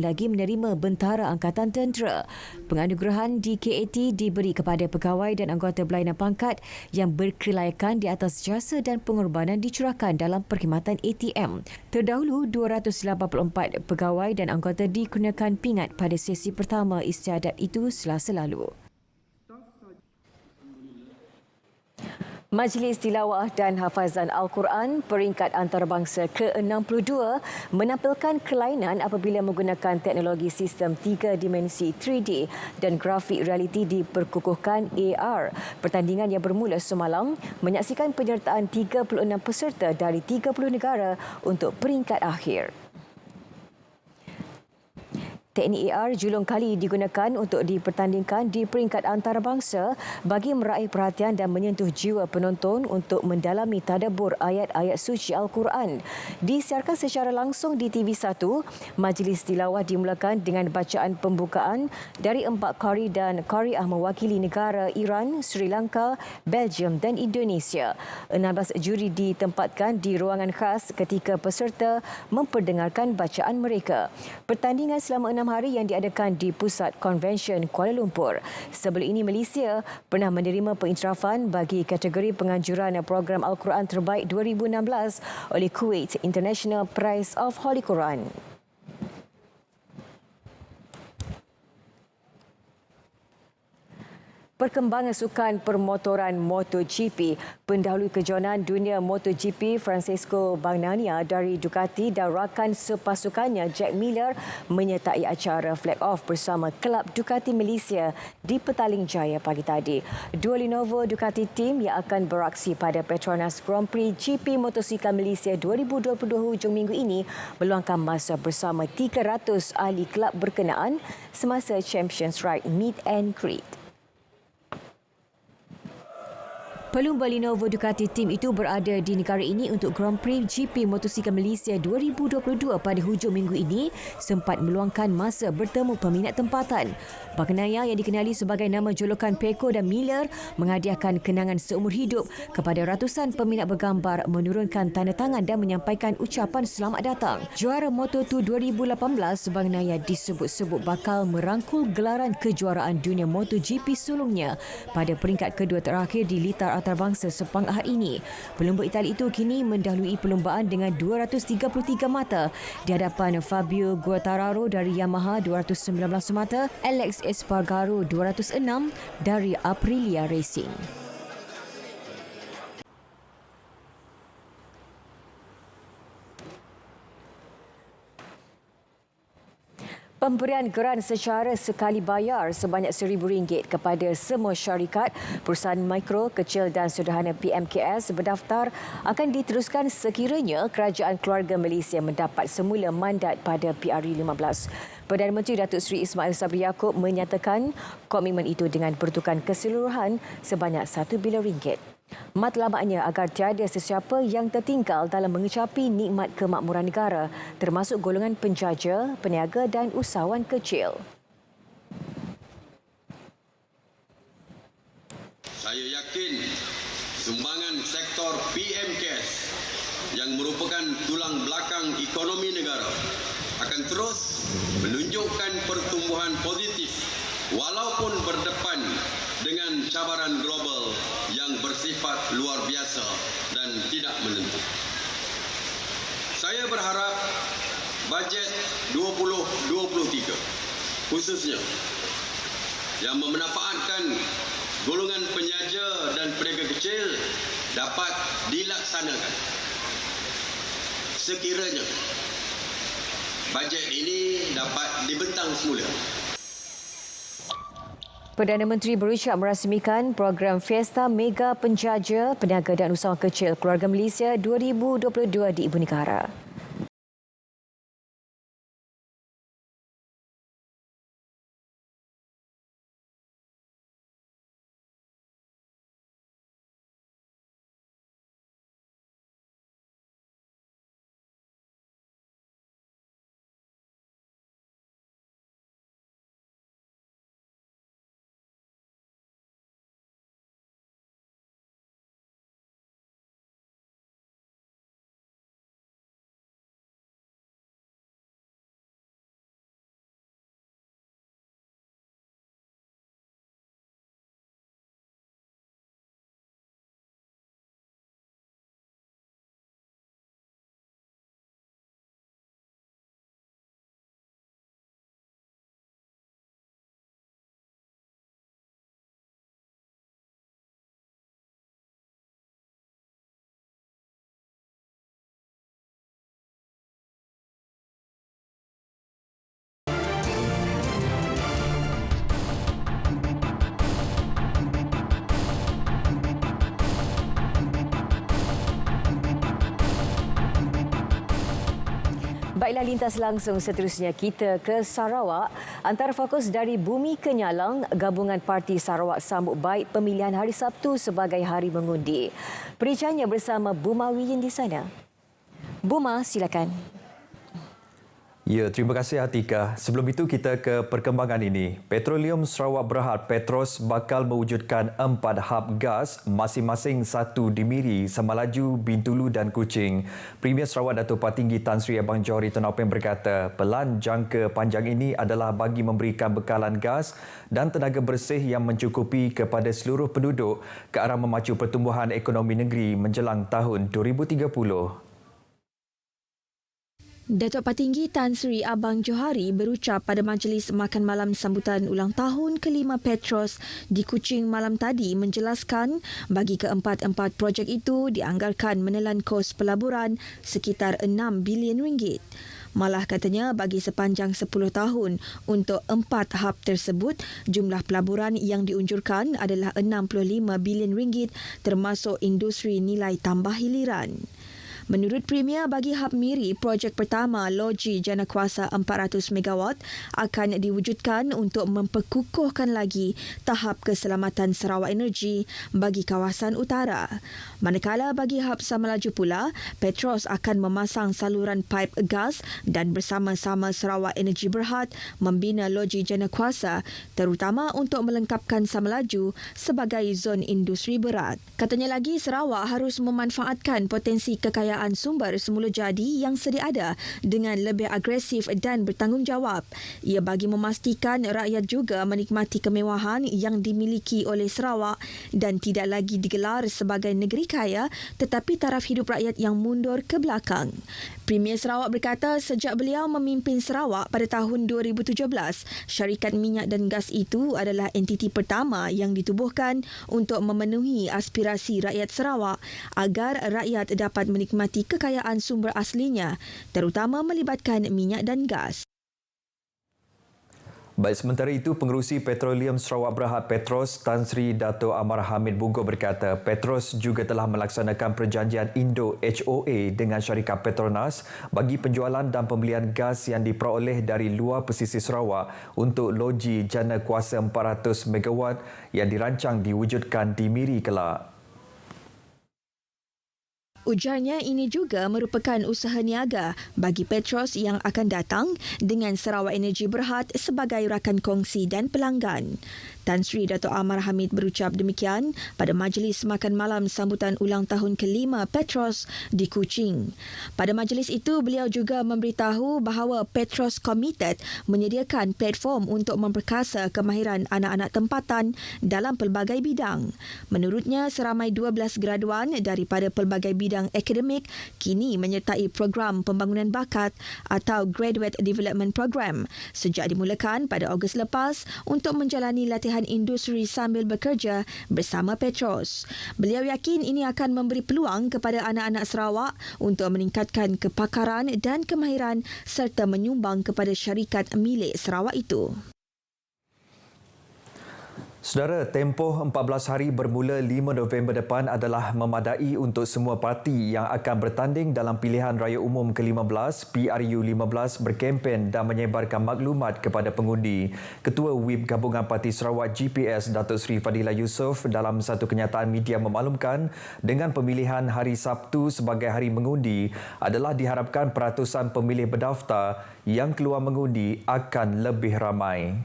lagi menerima Bentara Angkatan Tentera. Penganugerahan DKAT diberi kepada pegawai dan anggota berlainan pangkat yang berkelayakan di atas jasa dan pengorbanan dicurahkan dalam perkhidmatan ATM. Terdahulu, 284 pegawai dan anggota dikurniakan pingat pada sesi pertama istiadat itu Selasa lalu. Majlis Tilawah dan Hafazan Al-Quran peringkat antarabangsa ke-62 menampilkan kelainan apabila menggunakan teknologi sistem 3 dimensi 3D dan grafik realiti diperkukuhkan AR. Pertandingan yang bermula semalam menyaksikan penyertaan 36 peserta dari 30 negara untuk peringkat akhir. teknik AR julung kali digunakan untuk dipertandingkan di peringkat antarabangsa bagi meraih perhatian dan menyentuh jiwa penonton untuk mendalami tadabbur ayat-ayat suci Al-Quran. Disiarkan secara langsung di TV1, majlis tilawah dimulakan dengan bacaan pembukaan dari 4 qari dan qariah mewakili negara Iran, Sri Lanka, Belgium dan Indonesia. 16 juri ditempatkan di ruangan khas ketika peserta memperdengarkan bacaan mereka. Pertandingan selama 6 hari yang diadakan di Pusat Konvensyen Kuala Lumpur. Sebelum ini Malaysia pernah menerima pengiktirafan bagi kategori penganjuran program Al-Quran terbaik 2016 oleh Kuwait International Prize of Holy Quran. Perkembangan sukan permotoran MotoGP. Pendahulu kejohanan dunia MotoGP Francesco Bagnaia dari Ducati dan rakan sepasukannya Jack Miller menyertai acara flag off bersama kelab Ducati Malaysia di Petaling Jaya pagi tadi. Dua Lenovo Ducati Team yang akan beraksi pada Petronas Grand Prix GP Motosikal Malaysia 2022 hujung minggu ini meluangkan masa bersama 300 ahli kelab berkenaan semasa Champions Ride Meet and Greet. Pelumba Lenovo Ducati Team itu berada di negara ini untuk Grand Prix GP Motosikal Malaysia 2022 pada hujung minggu ini sempat meluangkan masa bertemu peminat tempatan. Bagnaia yang dikenali sebagai nama julukan Peko dan Miller menghadiahkan kenangan seumur hidup kepada ratusan peminat bergambar, menurunkan tanda tangan dan menyampaikan ucapan selamat datang. Juara Moto2 2018, Bagnaia disebut-sebut bakal merangkul gelaran kejuaraan dunia MotoGP sulungnya pada peringkat kedua terakhir di litar antarabangsa Sepang Ahad ini. Pelumba Itali itu kini mendahului perlumbaan dengan 233 mata di hadapan Fabio Quartararo dari Yamaha 219 mata, Alex Espargaro 206 dari Aprilia Racing. Pemberian geran secara sekali bayar sebanyak RM1,000 kepada semua syarikat, perusahaan mikro, kecil dan sederhana PMKS berdaftar akan diteruskan sekiranya Kerajaan Keluarga Malaysia mendapat semula mandat pada PRU 15. Perdana Menteri Datuk Seri Ismail Sabri Yaakob menyatakan komitmen itu dengan pertukaran keseluruhan sebanyak RM1 bilion. Matlamatnya agar tiada sesiapa yang tertinggal dalam mengecapi nikmat kemakmuran negara, termasuk golongan penjaja, peniaga dan usahawan kecil. Saya yakin sumbangan sektor PMKS yang merupakan tulang belakang ekonomi negara akan terus menunjukkan pertumbuhan positif walaupun berdepan dengan cabaran global yang bersifat luar biasa dan tidak menentu. Saya berharap bajet 2023 khususnya yang memanfaatkan golongan penjaja dan peniaga kecil dapat dilaksanakan. Sekiranya bajet ini dapat dibentang semula. Perdana Menteri berucap merasmikan program Fiesta Mega Penjaja, Peniaga dan Usahawan Kecil Keluarga Malaysia 2022 di Ibu Negara. Baiklah, lintas langsung seterusnya kita ke Sarawak. Antara fokus dari bumi ke nyalang, gabungan Parti Sarawak sambut baik pemilihan hari Sabtu sebagai hari mengundi. Perincangnya bersama Buma Wiyin di sana. Buma, silakan. Ya, terima kasih Atika. Sebelum itu kita ke perkembangan ini. Petroleum Sarawak berhad Petros bakal mewujudkan 4 hub gas masing-masing satu di Miri, Samalaju, Bintulu dan Kuching. Premier Sarawak Datuk Patinggi Tan Sri Abang Johari Tun Openg berkata, pelan jangka panjang ini adalah bagi memberikan bekalan gas dan tenaga bersih yang mencukupi kepada seluruh penduduk ke arah memacu pertumbuhan ekonomi negeri menjelang tahun 2030. Datuk Patinggi Tan Sri Abang Johari berucap pada majlis makan malam sambutan ulang tahun ke-5 Petros di Kuching malam tadi menjelaskan bagi keempat-empat projek itu dianggarkan menelan kos pelaburan sekitar 6 bilion ringgit. Malah katanya bagi sepanjang 10 tahun untuk 4 hub tersebut, jumlah pelaburan yang diunjurkan adalah 65 bilion ringgit termasuk industri nilai tambah hiliran. Menurut Premier, bagi Hub Miri, projek pertama loji janakuasa 400 MW akan diwujudkan untuk memperkukuhkan lagi tahap keselamatan Sarawak Energi bagi kawasan utara. Manakala bagi Hub Samalaju pula, Petros akan memasang saluran paip gas dan bersama-sama Sarawak Energi Berhad membina loji janakuasa terutama untuk melengkapkan Samalaju sebagai zon industri berat. Katanya lagi, Sarawak harus memanfaatkan potensi kekayaan sumber semula jadi yang sedia ada dengan lebih agresif dan bertanggungjawab. Ia bagi memastikan rakyat juga menikmati kemewahan yang dimiliki oleh Sarawak dan tidak lagi digelar sebagai negeri kaya tetapi taraf hidup rakyat yang mundur ke belakang. Premier Sarawak berkata sejak beliau memimpin Sarawak pada tahun 2017, syarikat minyak dan gas itu adalah entiti pertama yang ditubuhkan untuk memenuhi aspirasi rakyat Sarawak agar rakyat dapat menikmati kekayaan sumber aslinya, terutama melibatkan minyak dan gas. Baik, sementara itu, Pengerusi Petroleum Sarawak Berhad Petros Tan Sri Dato' Amar Hamid Bungo berkata Petros juga telah melaksanakan perjanjian Indo-HOA dengan syarikat Petronas bagi penjualan dan pembelian gas yang diperoleh dari luar pesisir Sarawak untuk loji jana kuasa 400 MW yang dirancang diwujudkan di Miri kelak. Ujarnya ini juga merupakan usaha niaga bagi Petros yang akan datang dengan Sarawak Energi Berhad sebagai rakan kongsi dan pelanggan. Tan Sri Dato' Amar Hamid berucap demikian pada majlis makan malam sambutan ulang tahun ke-5 Petros di Kuching. Pada majlis itu, beliau juga memberitahu bahawa Petros komited menyediakan platform untuk memperkasa kemahiran anak-anak tempatan dalam pelbagai bidang. Menurutnya, seramai 12 graduan daripada pelbagai bidang akademik kini menyertai program pembangunan bakat atau Graduate Development Program sejak dimulakan pada Ogos lepas untuk menjalani latihan industri sambil bekerja bersama Petros. Beliau yakin ini akan memberi peluang kepada anak-anak Sarawak untuk meningkatkan kepakaran dan kemahiran serta menyumbang kepada syarikat milik Sarawak itu. Saudara, tempoh 14 hari bermula 5 November depan adalah memadai untuk semua parti yang akan bertanding dalam pilihan raya umum ke-15 PRU 15 berkempen dan menyebarkan maklumat kepada pengundi. Ketua Whip Gabungan Parti Sarawak GPS Datuk Seri Fadilah Yusof dalam satu kenyataan media memaklumkan dengan pemilihan hari Sabtu sebagai hari mengundi adalah diharapkan peratusan pemilih berdaftar yang keluar mengundi akan lebih ramai.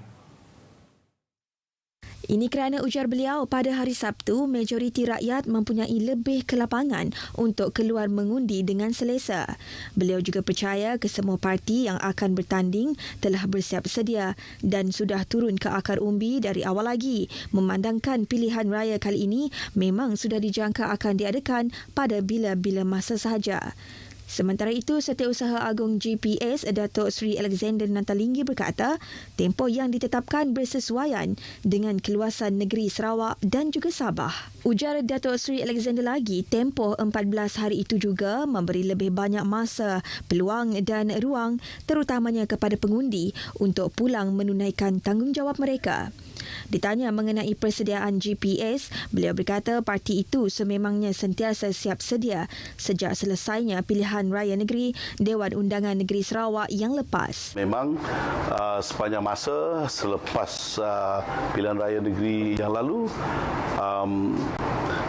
Ini kerana ujar beliau pada hari Sabtu, majoriti rakyat mempunyai lebih kelapangan untuk keluar mengundi dengan selesa. Beliau juga percaya kesemua parti yang akan bertanding telah bersiap sedia dan sudah turun ke akar umbi dari awal lagi, memandangkan pilihan raya kali ini memang sudah dijangka akan diadakan pada bila-bila masa sahaja. Sementara itu, Setiausaha Agung GPS Datuk Seri Alexander Nantalinggi berkata, tempoh yang ditetapkan bersesuaian dengan keluasan negeri Sarawak dan juga Sabah. Ujar Datuk Seri Alexander lagi, tempoh 14 hari itu juga memberi lebih banyak masa, peluang dan ruang terutamanya kepada pengundi untuk pulang menunaikan tanggungjawab mereka. Ditanya mengenai persediaan GPS, beliau berkata parti itu sememangnya sentiasa siap sedia sejak selesainya pilihan raya negeri Dewan Undangan Negeri Sarawak yang lepas. Memang sepanjang masa selepas pilihan raya negeri yang lalu,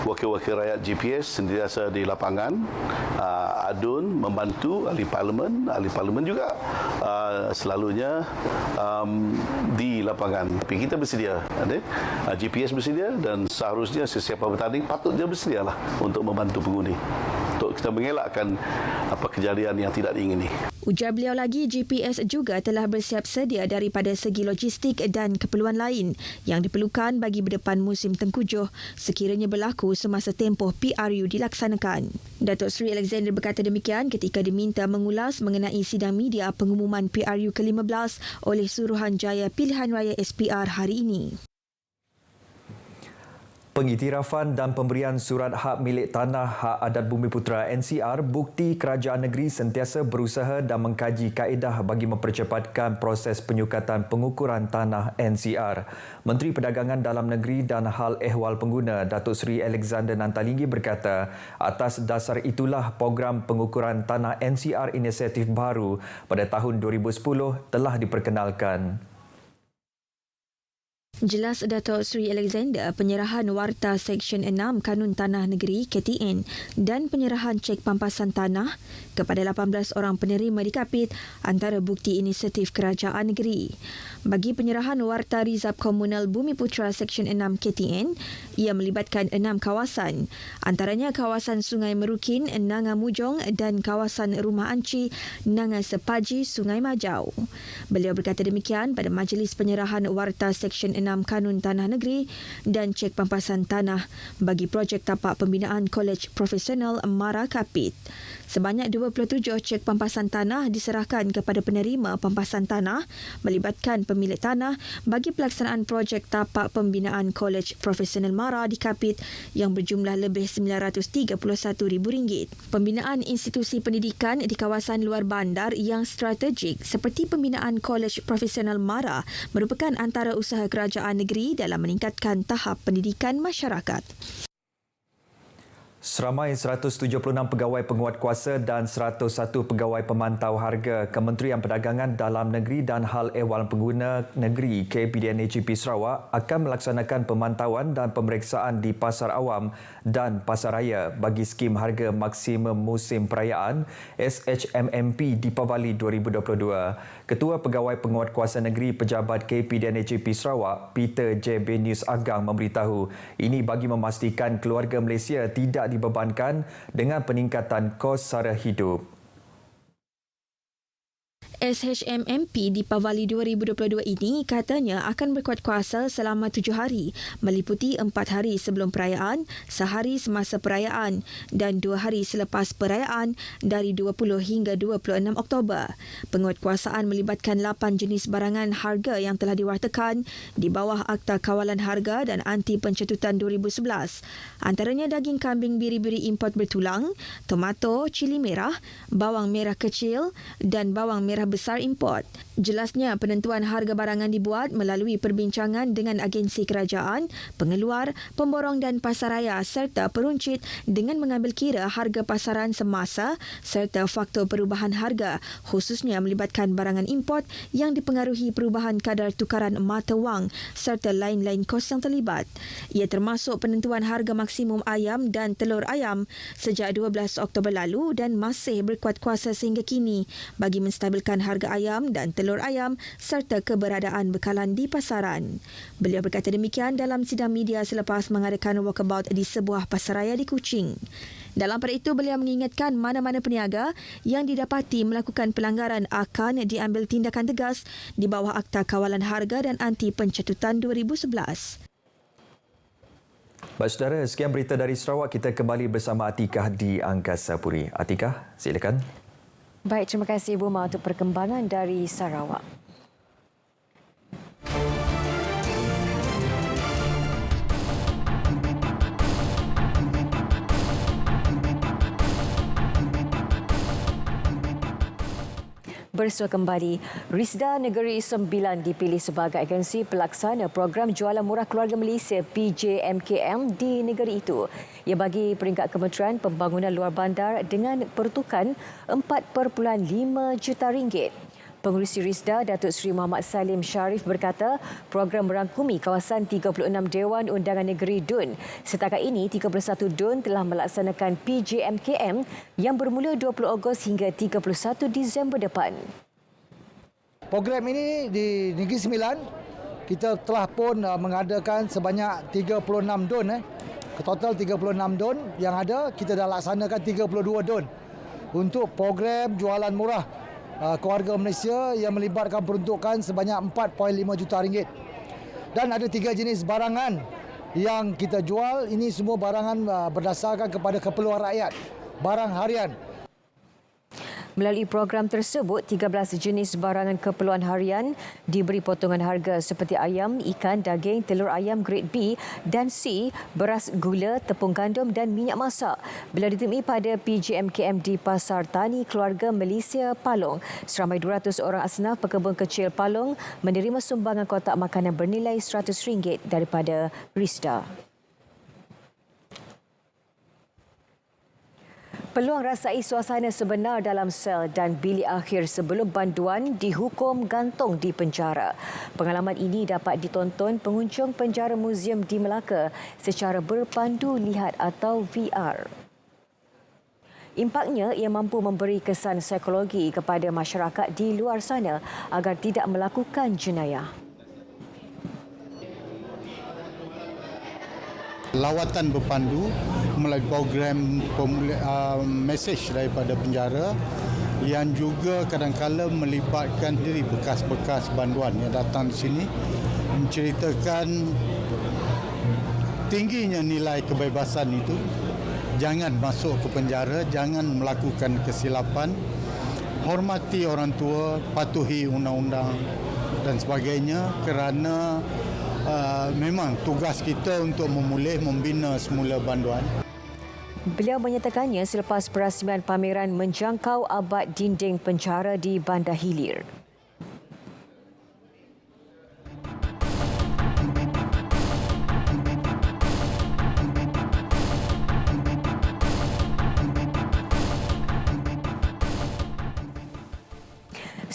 wakil-wakil rakyat GPS sentiasa di lapangan, adun membantu ahli parlimen juga selalunya di lapangan. Tapi kita bersedia, GPS bersedia dan seharusnya sesiapa bertanding patutnya bersedialah untuk membantu pengundi untuk kita mengelakkan kejadian yang tidak diingini. Ujar beliau lagi, GPS juga telah bersiap sedia daripada segi logistik dan keperluan lain yang diperlukan bagi berdepan musim tengkujuh sekiranya berlaku semasa tempoh PRU dilaksanakan. Datuk Seri Alexander berkata demikian ketika diminta mengulas mengenai sidang media pengumuman PRU ke-15 oleh Suruhanjaya Pilihan Raya SPR hari ini. Pengiktirafan dan pemberian surat hak milik tanah Hak Adat Bumiputera NCR bukti kerajaan negeri sentiasa berusaha dan mengkaji kaedah bagi mempercepatkan proses penyukatan pengukuran tanah NCR. Menteri Perdagangan Dalam Negeri dan Hal Ehwal Pengguna Datuk Seri Alexander Nantalinggi berkata, atas dasar itulah program pengukuran tanah NCR inisiatif baru pada tahun 2010 telah diperkenalkan. Jelas Datuk Seri Alexander, penyerahan Warta Seksyen 6 Kanun Tanah Negeri KTN dan penyerahan cek pampasan tanah kepada 18 orang penerima dikapit antara bukti inisiatif kerajaan negeri. Bagi penyerahan Warta Rizab Komunal Bumiputera Seksyen 6 KTN, ia melibatkan 6 kawasan, antaranya kawasan Sungai Merukin, Nanga Mujong dan kawasan Rumah Anci, Nanga Sepaji, Sungai Majau. Beliau berkata demikian pada majlis penyerahan Warta Seksyen 6 Kanun Tanah Negeri dan cek pampasan tanah bagi projek tapak pembinaan Kolej Profesional MARA Kapit. Sebanyak 27 cek pampasan tanah diserahkan kepada penerima pampasan tanah melibatkan pemilik tanah bagi pelaksanaan projek tapak pembinaan Kolej Profesional MARA di Kapit yang berjumlah lebih RM931,000. Pembinaan institusi pendidikan di kawasan luar bandar yang strategik seperti pembinaan Kolej Profesional MARA merupakan antara usaha kerajaan negeri dalam meningkatkan tahap pendidikan masyarakat. Seramai 176 pegawai penguatkuasa dan 101 pegawai pemantau harga Kementerian Perdagangan Dalam Negeri dan Hal Ehwal Pengguna Negeri KPDNAGP Sarawak akan melaksanakan pemantauan dan pemeriksaan di pasar awam dan pasar raya bagi skim harga maksimum musim perayaan SHMMP Deepavali 2022. Ketua Pegawai Penguatkuasa Negeri Pejabat KPDNAGP Sarawak, Peter J. Benius Agang memberitahu ini bagi memastikan keluarga Malaysia tidak dibebankan dengan peningkatan kos sara hidup. SHMMP Deepavali 2022 ini katanya akan berkuat kuasa selama 7 hari, meliputi 4 hari sebelum perayaan, sehari semasa perayaan dan 2 hari selepas perayaan dari 20 hingga 26 Oktober. Penguatkuasaan melibatkan 8 jenis barangan harga yang telah diwartakan di bawah Akta Kawalan Harga dan Anti Pencetutan 2011. Antaranya daging kambing biri-biri import bertulang, tomato, cili merah, bawang merah kecil dan bawang merah besar import. Jelasnya penentuan harga barangan dibuat melalui perbincangan dengan agensi kerajaan, pengeluar, pemborong dan pasaraya serta peruncit dengan mengambil kira harga pasaran semasa serta faktor perubahan harga khususnya melibatkan barangan import yang dipengaruhi perubahan kadar tukaran mata wang serta lain-lain kos yang terlibat. Ia termasuk penentuan harga maksimum ayam dan telur ayam sejak 12 Oktober lalu dan masih berkuat kuasa sehingga kini bagi menstabilkan harga ayam dan telur ayam serta keberadaan bekalan di pasaran. Beliau berkata demikian dalam sidang media selepas mengadakan walkabout di sebuah pasaraya di Kuching. Dalam pada itu, beliau mengingatkan mana-mana peniaga yang didapati melakukan pelanggaran akan diambil tindakan tegas di bawah Akta Kawalan Harga dan Anti Pencetutan 2011. Baik saudara, sekian berita dari Sarawak. Kita kembali bersama Atikah di Angkasa Puri. Atikah, silakan. Baik, terima kasih Ibu Ma untuk perkembangan dari Sarawak. Bersua kembali, Risda Negeri Sembilan dipilih sebagai agensi pelaksana program jualan murah keluarga Malaysia PJMKM di negeri itu. Ia bagi peringkat Kementerian Pembangunan Luar Bandar dengan pertukan RM4.5 juta. Pengurusi Risda, Datuk Seri Muhammad Salim Sharif berkata, program merangkumi kawasan 36 Dewan Undangan Negeri DUN. Setakat ini, 31 DUN telah melaksanakan PJMKM yang bermula 20 Ogos hingga 31 Disember depan. Program ini di Negeri Sembilan, kita telah pun mengadakan sebanyak 36 DUN. Total 36 DUN yang ada, kita dah laksanakan 32 DUN untuk program jualan murah keluarga Malaysia yang melibatkan peruntukan sebanyak RM4.5 juta. Dan ada 3 jenis barangan yang kita jual. Ini semua barangan berdasarkan kepada keperluan rakyat, barang harian. Melalui program tersebut, 13 jenis barangan keperluan harian diberi potongan harga seperti ayam, ikan, daging, telur ayam grade B dan C, beras, gula, tepung gandum dan minyak masak. Bila ditemui pada PJMKM di Pasar Tani Keluarga Malaysia Palong, seramai 200 orang asnaf pekebun kecil Palong menerima sumbangan kotak makanan bernilai RM100 daripada Risda. Peluang rasai suasana sebenar dalam sel dan bilik akhir sebelum banduan dihukum gantung di penjara. Pengalaman ini dapat ditonton pengunjung penjara Muzium di Melaka secara berpandu lihat atau VR. Impaknya, ia mampu memberi kesan psikologi kepada masyarakat di luar sana agar tidak melakukan jenayah. Lawatan berpandu melalui program mesej daripada penjara yang juga kadang-kadang melibatkan diri bekas-bekas banduan yang datang di sini menceritakan tingginya nilai kebebasan itu. Jangan masuk ke penjara, jangan melakukan kesilapan, hormati orang tua, patuhi undang-undang dan sebagainya kerana memang tugas kita untuk memulih, membina semula banduan. Beliau menyatakannya selepas perasmian pameran menjangkau abad dinding penjara di Bandar Hilir.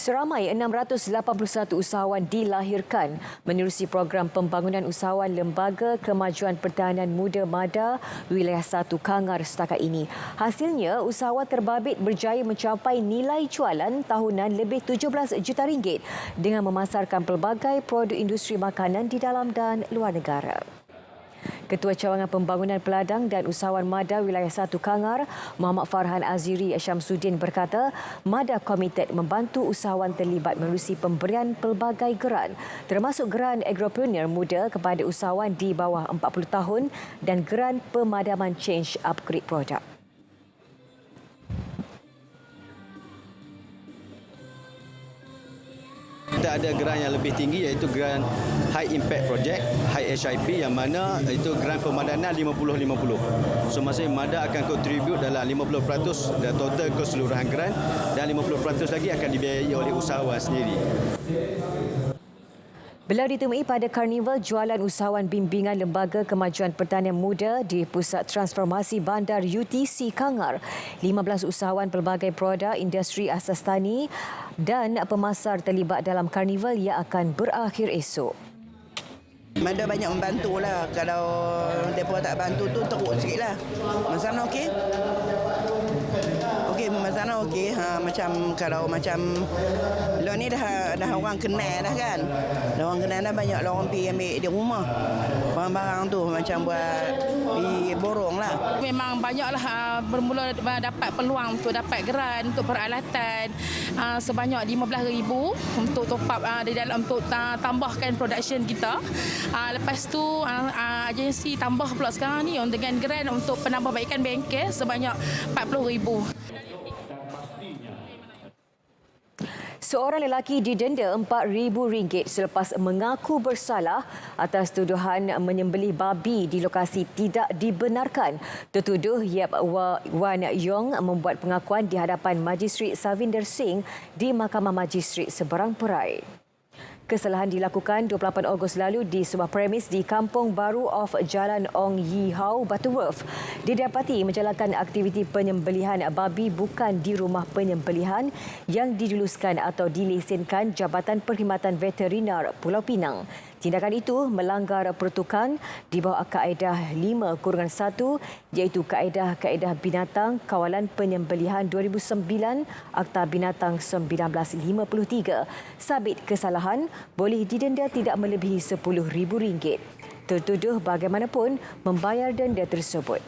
Seramai 681 usahawan dilahirkan menerusi program pembangunan usahawan Lembaga Kemajuan Pertahanan Muda MADA Wilayah 1 Kangar setakat ini. Hasilnya, usahawan terbabit berjaya mencapai nilai jualan tahunan lebih RM17 juta dengan memasarkan pelbagai produk industri makanan di dalam dan luar negara. Ketua Cawangan Pembangunan Peladang dan Usahawan MADA Wilayah 1 Kangar, Muhammad Farhan Aziri Syamsuddin berkata, MADA komited membantu usahawan terlibat menerusi pemberian pelbagai geran, termasuk geran agropreneur muda kepada usahawan di bawah 40 tahun dan geran pemadaman change upgrade produk. Kita ada geran yang lebih tinggi iaitu geran High Impact Project, High HIP yang mana itu geran pemadanan 50-50. So maksudnya MADA akan kontribut dalam 50% dan total keseluruhan geran dan 50% lagi akan dibiayai oleh usahawan sendiri. Beliau ditemui pada Karnival Jualan Usahawan Bimbingan Lembaga Kemajuan Pertanian Muda di Pusat Transformasi Bandar UTC Kangar. 15 usahawan pelbagai produk industri asas tani dan pemasar terlibat dalam karnival yang akan berakhir esok. MADA banyak membantulah. Kalau mereka tak bantu tu teruk sikitlah. Masana okey? Okey, masana okey. Macam kalau macam lo ni dah orang kenal dah kan. Dah orang kenal dah banyak orang pergi ambil di rumah. Barang-barang tu macam buat pergi borong lah. Memang banyaklah bermula dapat peluang untuk dapat geran untuk peralatan sebanyak RM15,000 untuk top up di dalam untuk tambahkan production kita. Lepas tu agensi tambah pula sekarang ni dengan geran untuk penambahbaikan bengkel sebanyak RM40,000. Seorang lelaki didenda RM4,000 selepas mengaku bersalah atas tuduhan menyembelih babi di lokasi tidak dibenarkan. Tertuduh Yap Wan Yong membuat pengakuan di hadapan Magistrate Savinder Singh di Mahkamah Magistrate Seberang Perai. Kesalahan dilakukan 28 Ogos lalu di sebuah premis di Kampung Baru of Jalan Ong Yi Hau, Butterworth. Didapati menjalankan aktiviti penyembelihan babi bukan di rumah penyembelihan yang diluluskan atau dilesenkan Jabatan Perkhidmatan Veterinar Pulau Pinang. Tindakan itu melanggar pertukan di bawah kaedah 5/1 iaitu kaedah binatang Kawalan Penyembelihan 2009 Akta Binatang 1953. Sabit kesalahan boleh didenda tidak melebihi RM10,000. Tertuduh bagaimanapun membayar denda tersebut.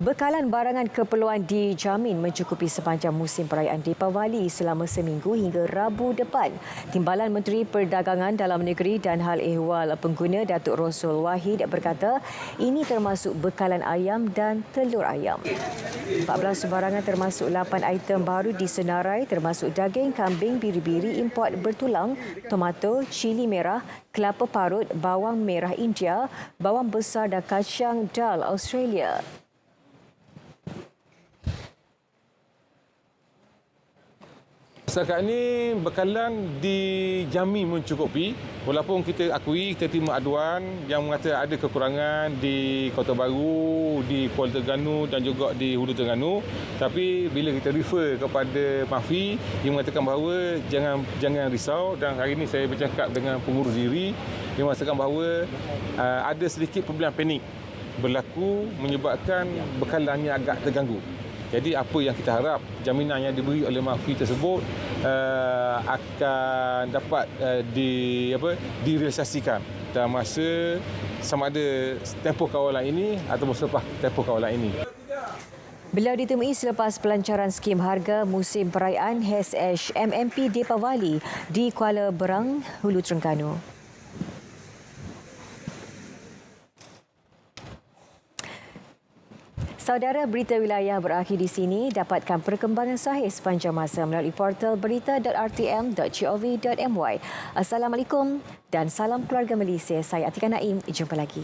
Bekalan barangan keperluan dijamin mencukupi sepanjang musim perayaan Deepavali selama seminggu hingga Rabu depan. Timbalan Menteri Perdagangan Dalam Negeri dan Hal Ehwal Pengguna Datuk Rosul Wahid berkata ini termasuk bekalan ayam dan telur ayam. 14 barangan termasuk 8 item baru disenarai termasuk daging kambing biri-biri import bertulang, tomato, cili merah, kelapa parut, bawang merah India, bawang besar dan kacang dal Australia. Setakat ini bekalan dijamin mencukupi walaupun kita akui kita terima aduan yang mengatakan ada kekurangan di Kota Baru, di Kuala Terengganu dan juga di Hulu Terengganu, tapi bila kita refer kepada MAFI yang mengatakan bahawa jangan risau, dan hari ini saya bercakap dengan pengurus diri yang mengatakan bahawa ada sedikit problem panik berlaku menyebabkan bekalannya agak terganggu. Jadi apa yang kita harap jaminan yang diberi oleh MAFI tersebut akan dapat direalisasikan dalam masa sama ada tempoh kawalan ini ataupun selepas tempoh kawalan ini. Beliau ditemui selepas pelancaran skim harga musim perayaan HSMMP Deepavali di Kuala Berang, Hulu Terengganu. Saudara, berita wilayah berakhir di sini. Dapatkan perkembangan sahih sepanjang masa melalui portal berita.rtm.gov.my. Assalamualaikum dan salam keluarga Malaysia. Saya Atika Naim. Jumpa lagi.